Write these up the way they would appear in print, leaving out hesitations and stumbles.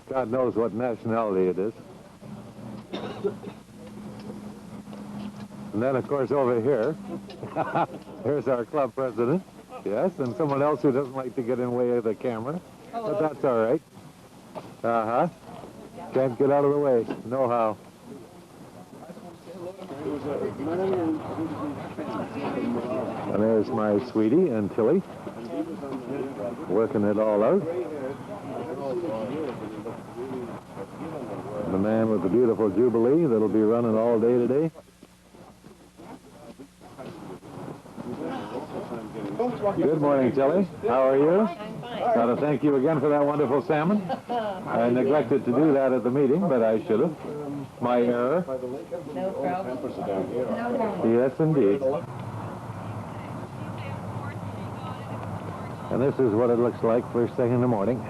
God knows what nationality it is. And then, of course, over here, here's our club president. Yes, and someone else who doesn't like to get in the way of the camera. Hello. But that's all right. Uh-huh. Can't get out of the way. No how. And there's my sweetie and Tilly, working it all out. The man with the beautiful Jubilee that'll be running all day today. Good morning, Tilly. How are you? I'm fine. Got to thank you again for that wonderful salmon. I neglected to do that at the meeting, but I should have. My error. No problem. Yes, indeed. And this is what it looks like first thing in the morning.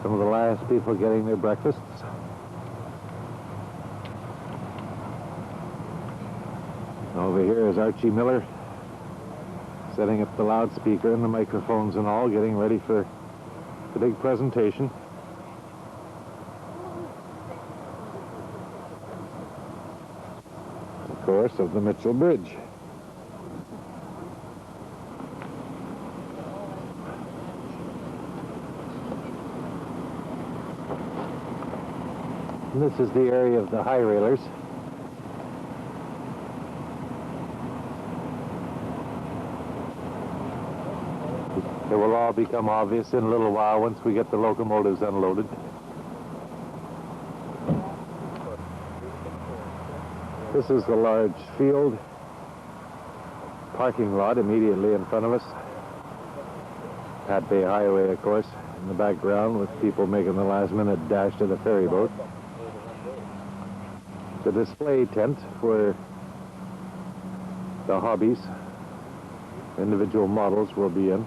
Some of the last people getting their breakfasts. Over here is Archie Miller, setting up the loudspeaker and the microphones and all, getting ready for the big presentation. Of course, of the Mitchell Bridge. And this is the area of the high railers. It will all become obvious in a little while once we get the locomotives unloaded. This is the large field parking lot immediately in front of us. Pat Bay Highway, of course, in the background with people making the last-minute dash to the ferry boat. The display tent where the hobbies, individual models will be in.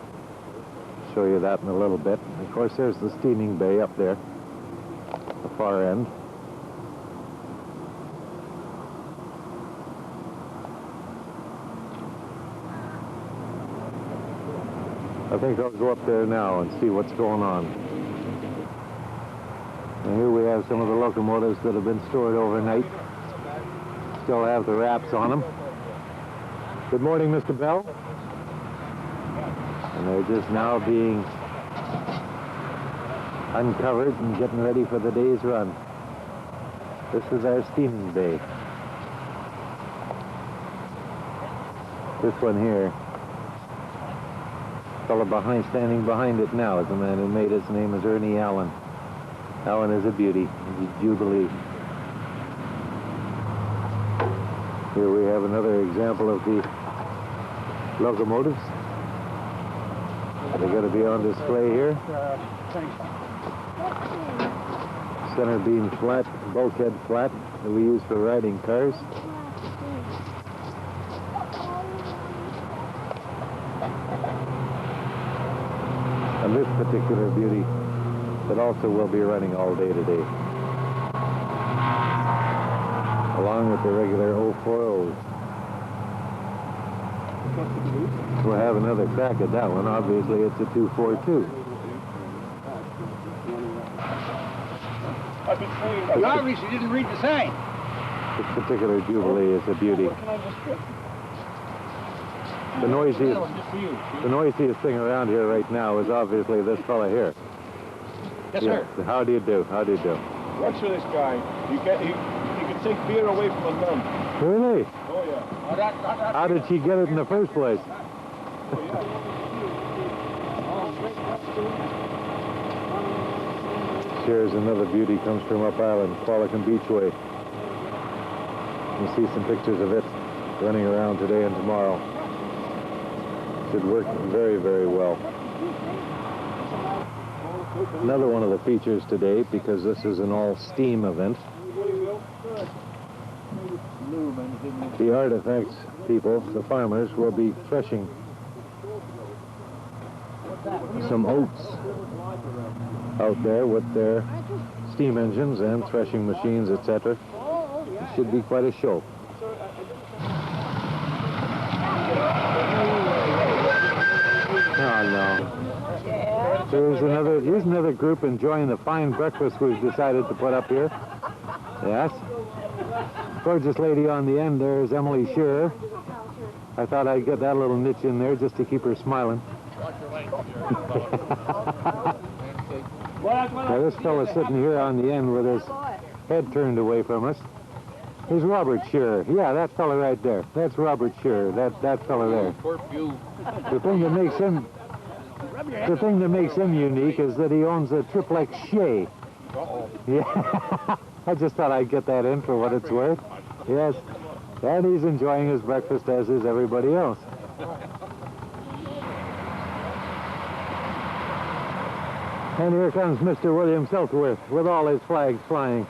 Show you that in a little bit. Of course, there's the steaming bay up there, the far end. I think I'll go up there now and see what's going on. And here we have some of the locomotives that have been stored overnight. Still have the wraps on them. Good morning, Mr. Bell. And they're just now being uncovered and getting ready for the day's run. This is our steaming bay. This one here, the fellow standing behind it now is the man who made it. His name is Ernie Allen. Allen is a beauty. He's Jubilee. Here we have another example of the locomotives. They're going to be on display here. Center beam flat, bulkhead flat that we use for riding cars. And this particular beauty that also will be running all day today, along with the regular 040s. We'll have another crack at that one. Obviously, it's a 242. You obviously didn't read the sign. This particular Jubilee is a beauty. The noisiest thing around here right now is obviously this fella here. Yes, sir. How do you do? How do you do? Works for this guy. He can take beer away from a gun. Really? Oh, yeah. How did she get it in the first place? Here's another beauty, comes from up island, Qualicum Beachway. You see some pictures of it running around today and tomorrow. Should work very, very well. Another one of the features today, because this is an all-steam event, the artifacts people, the farmers, will be threshing some oats out there with their steam engines and threshing machines, etc. It should be quite a show. Oh, no. Here's another group enjoying the fine breakfast we've decided to put up here. Yes. Gorgeous lady on the end there is Emily Shearer. I thought I'd get that little niche in there just to keep her smiling. Now this fella's sitting here on the end with his head turned away from us. Here's Robert Shearer. Yeah, that fella right there. That's Robert Shearer. That fella there. The thing that makes him unique is that he owns a triplex Shea. Yeah. I just thought I'd get that in for what it's worth. Yes. And he's enjoying his breakfast, as is everybody else. And here comes Mr. William Southworth with all his flags flying.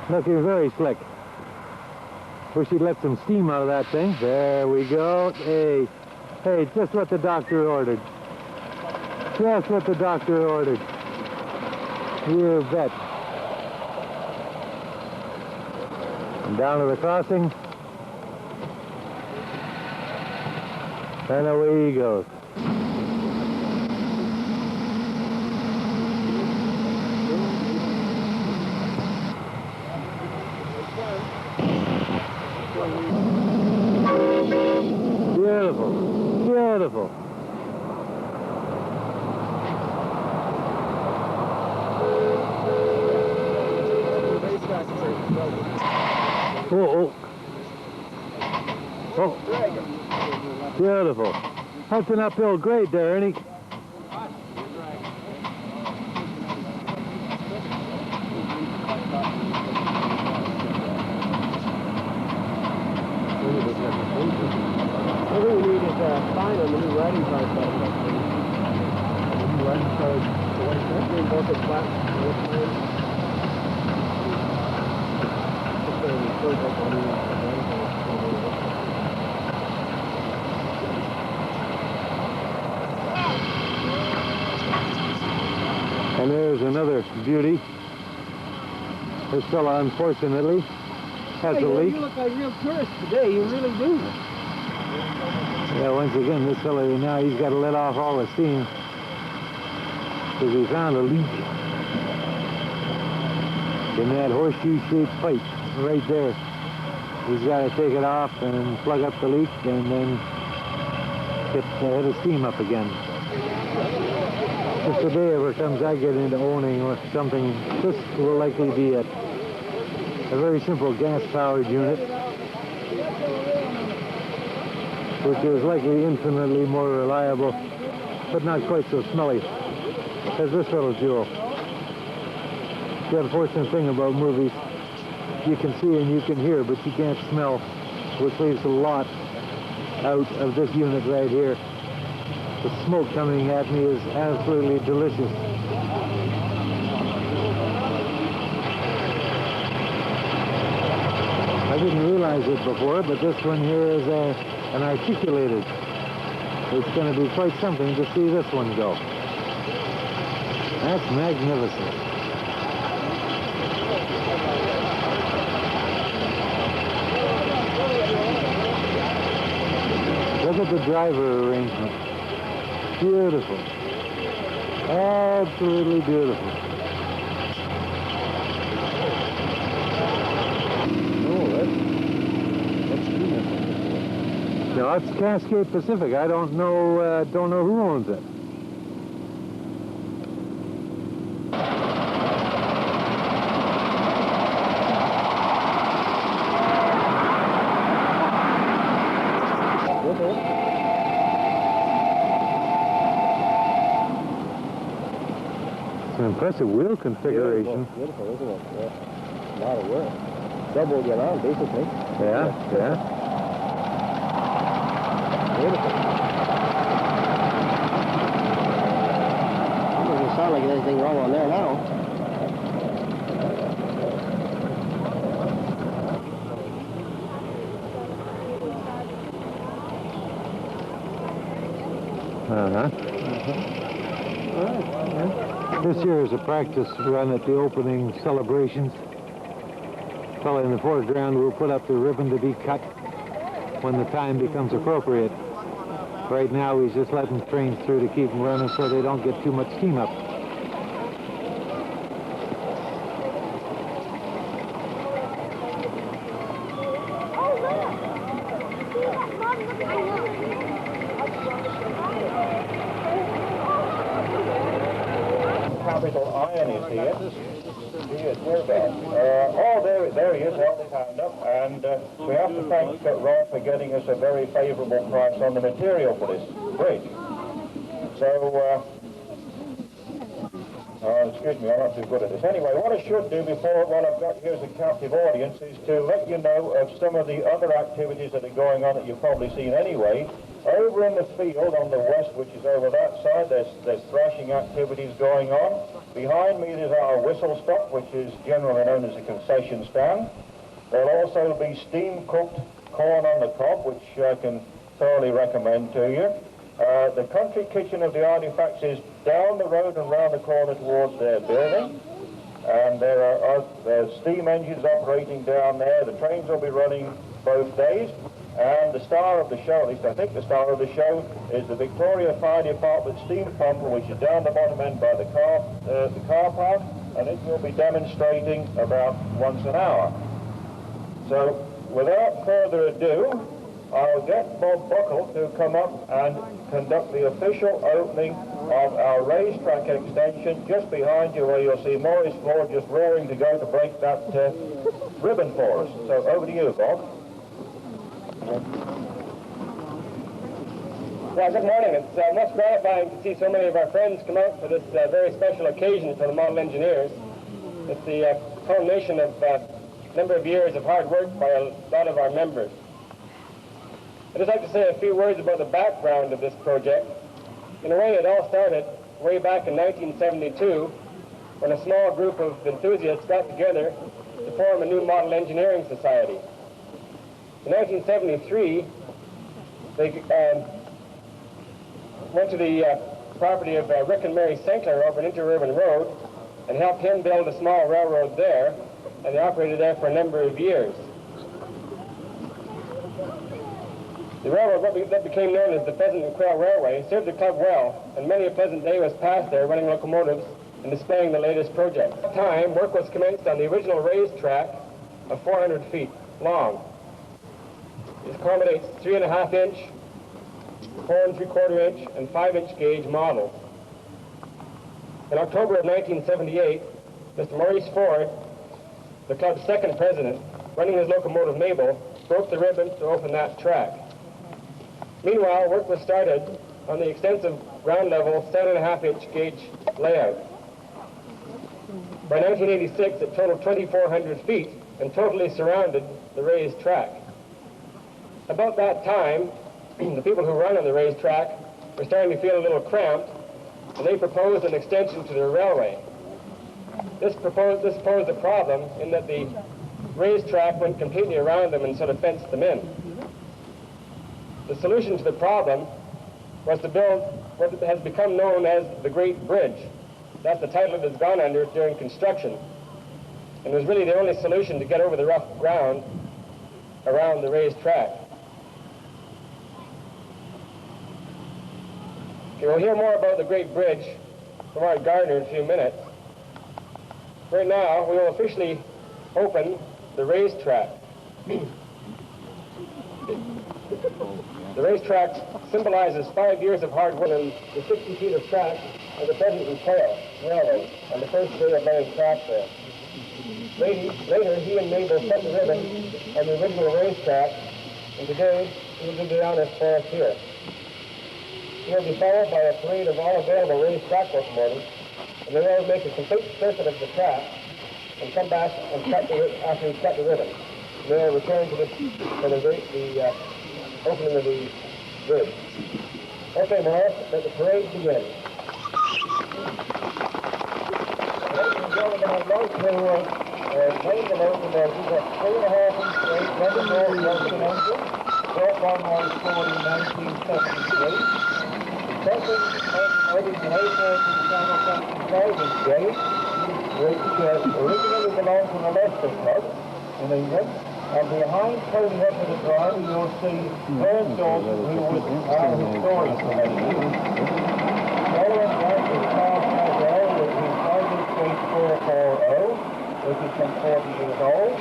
Looking very slick. Wish he'd let some steam out of that thing. There we go. Hey, just what the doctor ordered. Just what the doctor ordered. You bet. And down to the crossing. And away he goes. Beautiful, beautiful. Oh. Beautiful. That's an uphill grade there, Ernie. All we need is a sign on the new riding card. And there's another beauty. This fella, unfortunately, has a leak. You look like real tourists today. You really do. Yeah, once again, this fella now, he's got to let off all the steam because he found a leak in that horseshoe-shaped pipe right there. He's got to take it off and plug up the leak and then get the head of steam up again. If the day ever comes I get into owning or something, this will likely be it. A very simple gas-powered unit, which is likely infinitely more reliable, but not quite so smelly as this little jewel. The unfortunate thing about movies, you can see and you can hear, but you can't smell, which leaves a lot out of this unit right here. The smoke coming at me is absolutely delicious. I didn't realize it before, but this one here is an articulated. It's going to be quite something to see this one go. That's magnificent. Look at the driver arrangement. Beautiful. Absolutely beautiful. No, it's Cascade Pacific. I don't know who owns it. It's an impressive wheel configuration. Beautiful, isn't it? Yeah. A lot of work. Double the amount, basically. Yeah, yeah. Beautiful. It doesn't sound like there's anything wrong on there now. This year is a practice run at the opening celebrations. The fellow in the foreground will put up the ribbon to be cut when the time becomes appropriate. Right now, he's just letting trains through to keep them running so they don't get too much steam up. Capital iron is here. Oh, there he is, held his hand up, and we have to thank Ron for getting us a very favourable price on the material for this bridge. So, excuse me, I'm not too good at this. Anyway, what I should do before what I've got here as a captive audience is to let you know of some of the other activities that are going on that you've probably seen anyway. Over in the field on the west, which is over that side, there's thrashing activities going on. Behind me there's our whistle stop, which is generally known as a concession stand. There'll also be steam-cooked corn on the cob, which I can thoroughly recommend to you. The country kitchen of the artifacts is down the road and round the corner towards their building. And there's steam engines operating down there. The trains will be running both days. And the star of the show, at least I think the star of the show, is the Victoria Fire Department steam pumper, which is down the bottom end by the car park, and it will be demonstrating about once an hour. So, without further ado, I'll get Bob Buckle to come up and conduct the official opening of our racetrack extension just behind you, where you'll see Maurice Ford just roaring to go to break that ribbon for us. So, over to you, Bob. Well, good morning. It's much gratifying to see so many of our friends come out for this very special occasion for the model engineers. It's the culmination of a number of years of hard work by a lot of our members. I'd just like to say a few words about the background of this project. In a way, it all started way back in 1972 when a small group of enthusiasts got together to form a new model engineering society. In 1973, they went to the property of Rick and Mary Senkler over an interurban road and helped him build a small railroad there, and they operated there for a number of years. The railroad that became known as the Pheasant and Quail Railway served the club well, and many a pleasant day was passed there running locomotives and displaying the latest projects. At the time, work was commenced on the original raised track of 400 feet long. It accommodates 3.5-inch, 4 3/4 inch, and 5-inch gauge models. In October of 1978, Mr. Maurice Ford, the club's second president, running his locomotive Mabel, broke the ribbon to open that track. Meanwhile, work was started on the extensive ground-level 7.5-inch gauge layout. By 1986, it totaled 2,400 feet and totally surrounded the raised track. About that time, the people who run on the raised track were starting to feel a little cramped, and they proposed an extension to their railway. This posed a problem in that the raised track went completely around them and sort of fenced them in. The solution to the problem was to build what has become known as the Great Bridge. That's the title it has gone under during construction. And it was really the only solution to get over the rough ground around the raised track. Okay, we'll hear more about the Great Bridge from our gardener in a few minutes. Right now, we will officially open the racetrack. The racetrack symbolizes 5 years of hard work, and the 60 feet of track are the Pheasant and Quail Railway on the first day of laying track there. Later, he and Mabel cut the ribbon on the original racetrack, and today he will do the honors for us here. He will be followed by a parade of all available raised track locomotives, and they will make a complete circuit of the track and come back and after he's cut the ribbon. And they will return to the opening of the bridge. Okay, Morris, let the parade begin. Ladies and gentlemen, I'd like to name the locomotives. We've got 3.5-inch weight, Rebel Road engine, built on March 40, 1973. Second, locomotives and 8-inch and 7-inch gauge, which originally belonged to the Leicester Club in England. And behind Tony up to the driver, you'll see Vern Dawson, who was our historian for many years. Following that is Charles Mazel with his Bible Street 440, which is some 40 years old.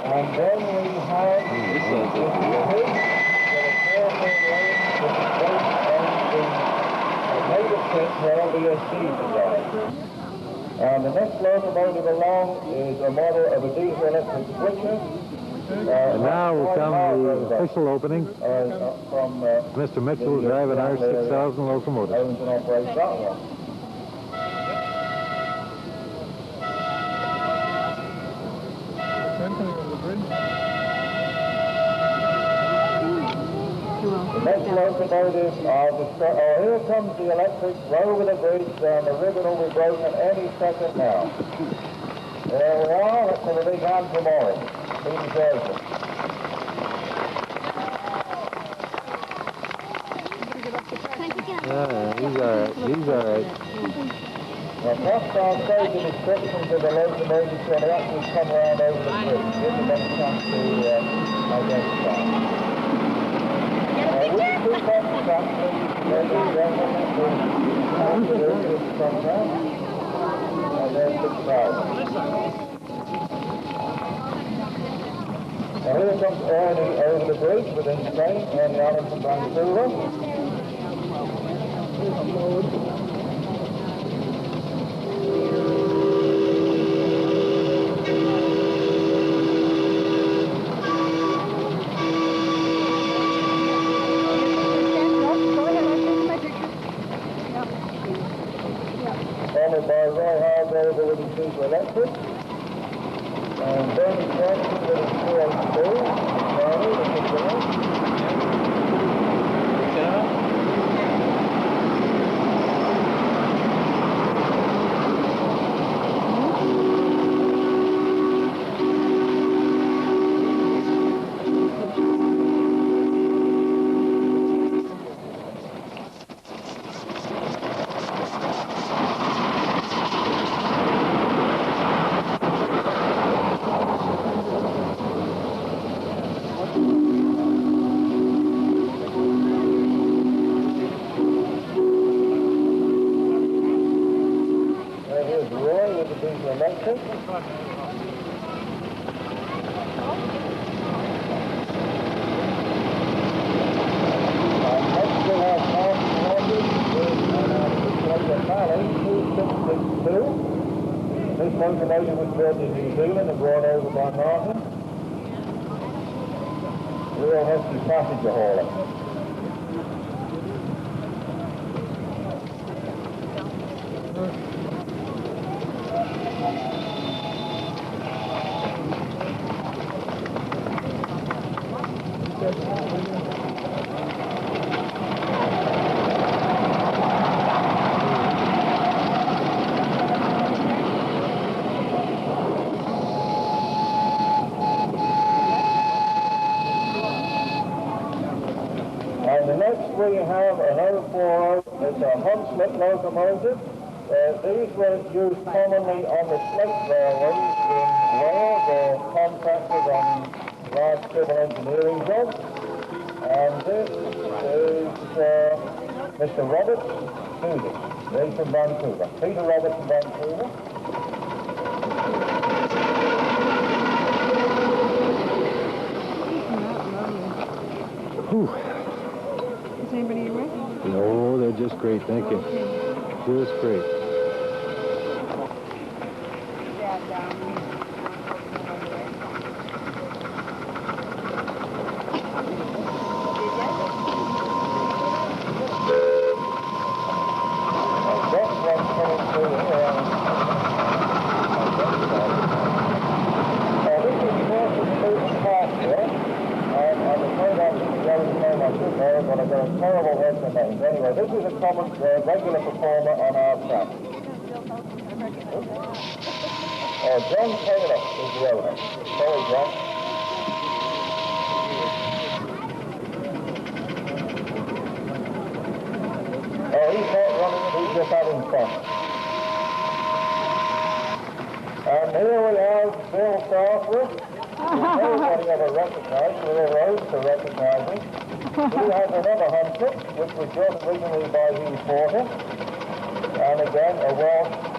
And then we have this is with a 448, which is based on the native kit where LBSC designed. And the next locomotive along is a model of a diesel electric switcher. And now will come the official opening. From Mr. Mitchell driving our 6,000 locomotive. owns and operates that one. The next locomotive here comes the electric over the bridge, and the ribbon will be broken any second now. There we are, that's for the big hand for Morris. He deserves it. Yeah, he's all right. He's all right. Now, perhaps I'll say the descriptions of the locomotive so they actually come around over the bridge. Give them a chance to identify. With the two buses actually, there's the sometimes, and there's the crowd. Now here comes Ernie over the bridge with his train, Ernie Allen from Vancouver. Followed by Roy Hargrove with his diesel electric. And Bernie Jackson with his 282. Bernie, the big girl. Here's Roy with the diesel electric. Next we have Martin Rogers with the Valley 2662. This locomotive was built in New Zealand and brought over by Martin. Real hefty passenger hauler. And the next we have an 040, it's a Hunslet locomotive. These were used commonly on the slate railways in Wales or contracted on large civil engineering jobs. And this is Mr. Roberts Moody. He's from Vancouver. Peter Roberts from Vancouver. Whew. Is anybody with? No, they're just great. Thank you. Just great. But I've got a terrible head for names. Anyway, this is a common regular performer on our track. John Taylor is the owner. Sorry, John. He's not running, he's just having fun. And here we have Bill Starford. Everybody ever recognized, we were raised to recognizing. We have another hunter, which was built originally by VIME. And again, a Welsh